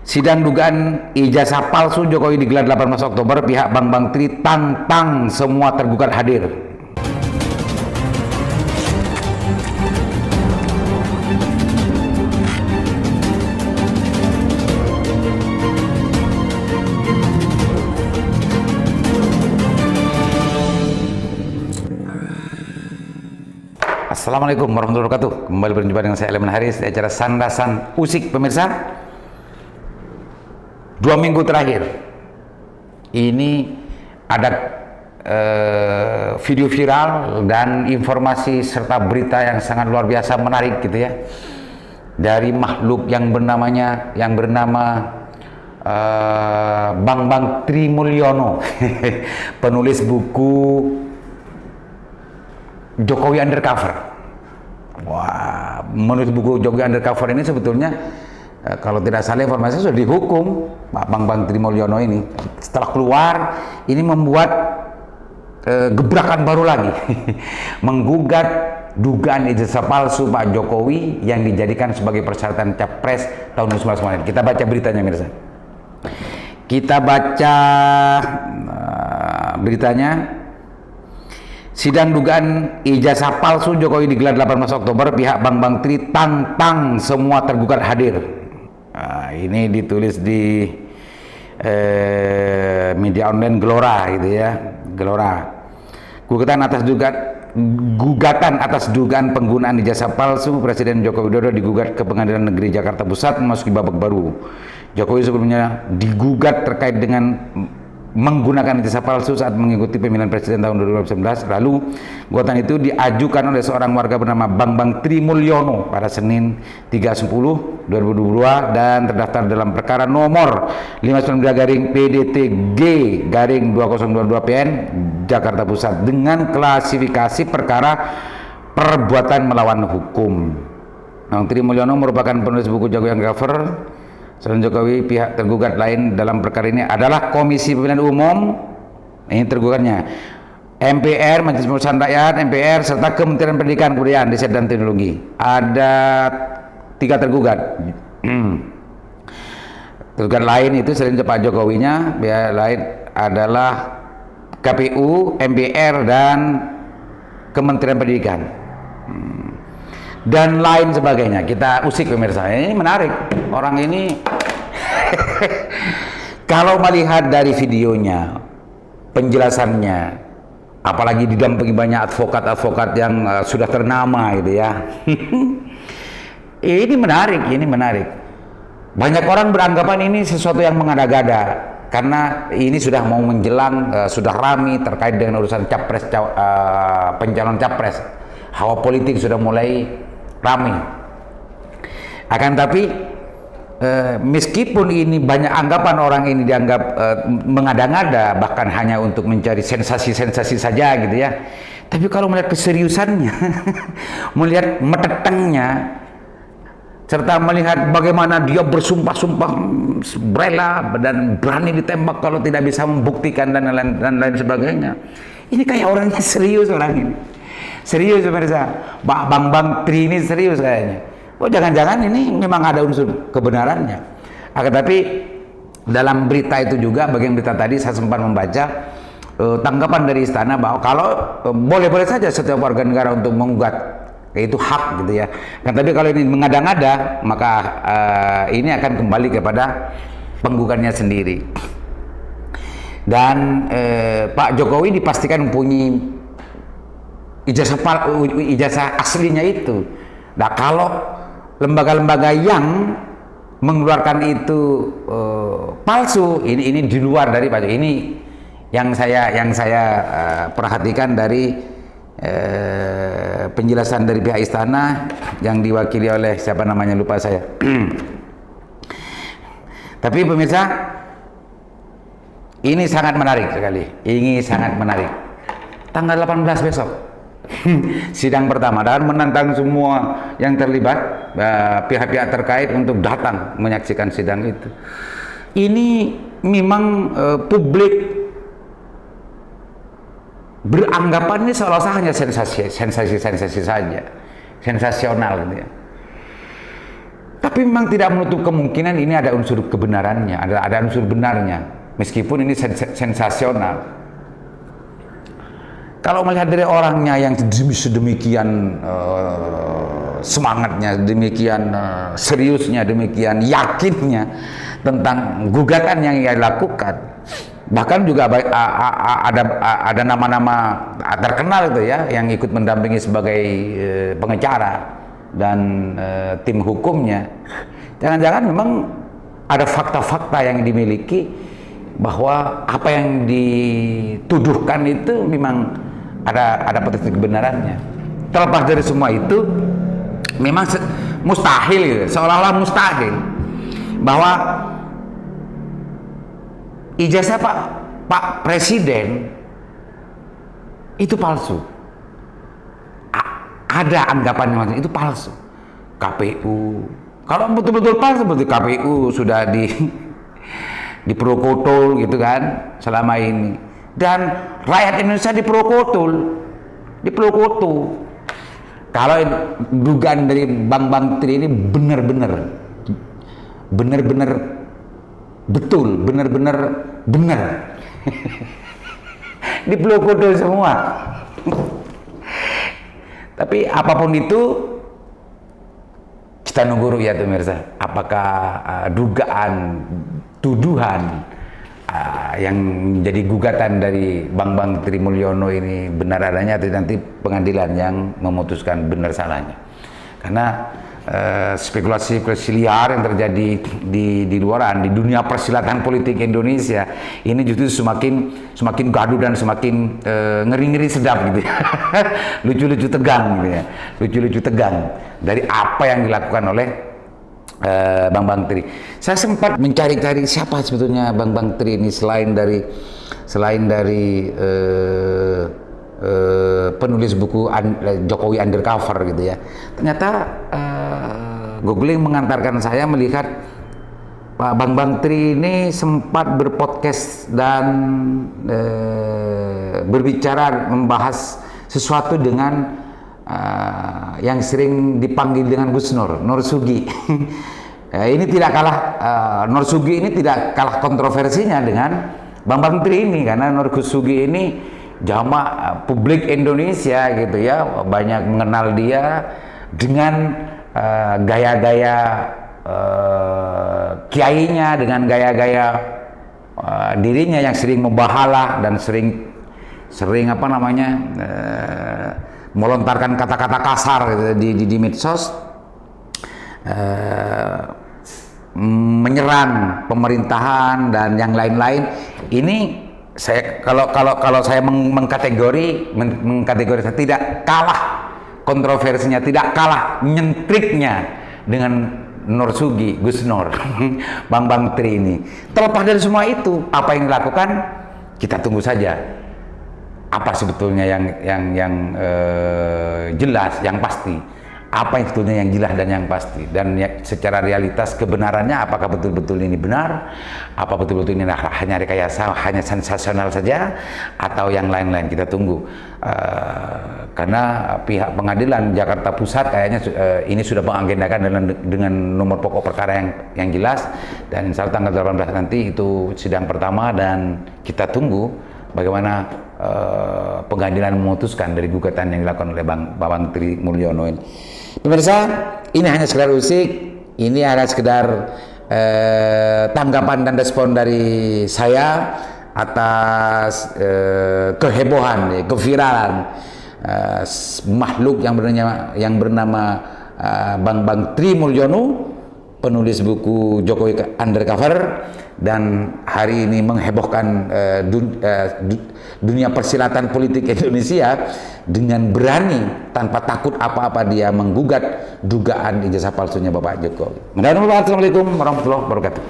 Sidang dugaan ijazah palsu Jokowi digelar 18 Oktober, pihak Bank Bangtri tantang semua tergugat hadir. Assalamualaikum warahmatullahi wabarakatuh. Kembali berjumpa dengan saya Elemen Haris di acara Sandasan Usik, pemirsa. 2 minggu terakhir ini ada video viral dan informasi serta berita yang sangat luar biasa menarik gitu ya, dari makhluk yang bernama Bambang Trimulyono penulis buku Jokowi Undercover. Wah, menulis buku Jokowi Undercover ini sebetulnya kalau tidak salah informasi sudah dihukum Pak Bambang Trimulyono ini. Setelah keluar ini membuat gebrakan baru lagi menggugat dugaan ijazah palsu Pak Jokowi yang dijadikan sebagai persyaratan capres tahun 2019. Kita baca beritanya, mirsa. Kita baca beritanya. Sidang dugaan ijazah palsu Jokowi digelar 18 Oktober, pihak Bank Bangtri tantang semua tergugat hadir. Nah, ini ditulis di media online Gelora gitu ya, Gelora. Gugatan atas dugaan penggunaan ijazah palsu Presiden Joko Widodo digugat ke Pengadilan Negeri Jakarta Pusat memasuki babak baru. Jokowi sebelumnya digugat terkait dengan menggunakan ijazah palsu saat mengikuti pemilihan presiden tahun 2019 lalu. Gugatan itu diajukan oleh seorang warga bernama Bambang Trimulyono pada Senin 3/10/2022 dan terdaftar dalam perkara nomor 59-PDTG-2022 Jakarta Pusat dengan klasifikasi perkara perbuatan melawan hukum. Bang Trimulyono merupakan penulis buku Jokowi Undercover. Selain Jokowi, pihak tergugat lain dalam perkara ini adalah Komisi Pemilihan Umum, ini tergugatnya, MPR, Majelis Permusyawaratan Rakyat, MPR, serta Kementerian Pendidikan, Kebudayaan, Riset dan Teknologi. Ada 3 tergugat. Tergugat lain itu selain Pak Jokowinya, pihak lain adalah KPU, MPR, dan Kementerian Pendidikan. Dan lain sebagainya. Kita usik, pemirsa. Ini menarik. Orang ini kalau melihat dari videonya, penjelasannya, apalagi didampingi banyak advokat-advokat yang sudah ternama gitu ya. Ini menarik. Banyak orang beranggapan ini sesuatu yang mengada-gada karena ini sudah mau menjelang, sudah ramai terkait dengan urusan capres, pencalon capres. Hawa politik sudah mulai ramai. Akan tapi meskipun ini banyak anggapan orang ini dianggap mengada-ngada, bahkan hanya untuk mencari sensasi-sensasi saja gitu ya, tapi kalau melihat keseriusannya melihat metetengnya, serta melihat bagaimana dia bersumpah-sumpah rela dan berani ditembak kalau tidak bisa membuktikan dan lain sebagainya, ini kayak orangnya serius, orang ini serius, pemirsa. Bambang Tri ini serius kayaknya. Oh, jangan-jangan ini memang ada unsur kebenarannya. Akan tapi dalam berita itu juga, bagian berita tadi saya sempat membaca tanggapan dari istana bahwa kalau boleh-boleh saja setiap warga negara untuk menggugat, itu hak gitu ya. Kan tapi kalau ini mengada-ngada, maka ini akan kembali kepada penggugatnya sendiri. Dan Pak Jokowi dipastikan mempunyai ijazah aslinya itu. Nah, kalau lembaga-lembaga yang mengeluarkan itu palsu, ini di luar dari Pak Jokowi. Ini yang saya perhatikan dari penjelasan dari pihak istana yang diwakili oleh siapa namanya, lupa saya. Tapi pemirsa, ini sangat menarik sekali. Ini sangat menarik. Tanggal 18 besok sidang pertama, dan menantang semua yang terlibat, pihak-pihak terkait untuk datang menyaksikan sidang itu. Ini memang publik beranggapan ini seolah-olah hanya sensasi saja, sensasional gitu ya. Tapi memang tidak menutup kemungkinan ini ada unsur kebenarannya, ada unsur benarnya, meskipun ini sensasional. Kalau melihat dari orangnya yang sedemikian semangatnya, demikian seriusnya, demikian yakinnya tentang gugatan yang ia lakukan, bahkan juga ada nama-nama terkenal itu ya yang ikut mendampingi sebagai pengacara dan tim hukumnya. Jangan-jangan memang ada fakta-fakta yang dimiliki bahwa apa yang dituduhkan itu memang ada potensi kebenarannya. Terlepas dari semua itu, memang mustahil gitu, seolah-olah mustahil bahwa ijazah Pak Presiden itu palsu. Ada anggapan yang itu palsu. KPU, kalau betul-betul palsu, berarti KPU sudah diprokotul gitu kan selama ini, dan rakyat Indonesia diprokotul. Kalau dugaan dari Bang Tri ini benar-benar betul, benar-benar benar. Diprokotul semua. Tapi apapun itu, kita nunggu ya pemirsa, apakah dugaan, tuduhan yang menjadi gugatan dari Bang Tri Mulyono ini benar adanya, atau nanti pengadilan yang memutuskan benar salahnya. Karena spekulasi liar yang terjadi di luaran, di dunia persilatan politik Indonesia ini justru semakin gaduh dan semakin ngeri-ngeri sedap gitu ya. Lucu-lucu tegang gitu ya, lucu-lucu tegang dari apa yang dilakukan oleh Bang Tri. Saya sempat mencari-cari siapa sebetulnya Bang Tri ini selain dari penulis buku Jokowi Undercover gitu ya. Ternyata googling mengantarkan saya melihat Pak Bang Tri ini sempat berpodcast dan berbicara, membahas sesuatu dengan yang sering dipanggil dengan Gus Nur Sugi. Ini tidak kalah, Nur Sugi ini tidak kalah kontroversinya dengan Bang Tri ini, karena Nur Sugi ini jamaah publik Indonesia gitu ya, banyak mengenal dia dengan gaya-gaya kiainya, dengan gaya-gaya dirinya yang sering membahala dan sering apa namanya melontarkan kata-kata kasar gitu, di medsos, menyerang pemerintahan dan yang lain-lain. Ini saya kalau saya mengkategori saya tidak kalah kontroversinya, tidak kalah nyentriknya dengan Nur Sugi, Gus Nur, Bang Tri ini. Terlepas dari semua itu, apa yang dilakukan kita tunggu saja. Apa sebetulnya yang jelas, yang pasti. Apa yang sebetulnya yang jelas dan yang pasti, dan ya, secara realitas kebenarannya apakah betul-betul ini benar, apa betul-betul ini hanya rekayasa, hanya sensasional saja, atau yang lain-lain. Kita tunggu, karena pihak pengadilan Jakarta Pusat kayaknya ini sudah mengagendakan dengan nomor pokok perkara yang jelas, dan insya Allah tanggal 18 nanti itu sidang pertama, dan kita tunggu bagaimana pengadilan memutuskan dari gugatan yang dilakukan oleh Bang Tri Mulyono ini. Pemirsa, ini hanya sekedar usik, ini hanya sekedar tanggapan dan respon dari saya atas kehebohan, keviralan makhluk yang bernama Bang Tri Mulyono, penulis buku Jokowi Undercover, dan hari ini menghebohkan dunia persilatan politik Indonesia dengan berani tanpa takut apa-apa dia menggugat dugaan ijazah palsunya Bapak Jokowi. Assalamualaikum warahmatullahi wabarakatuh.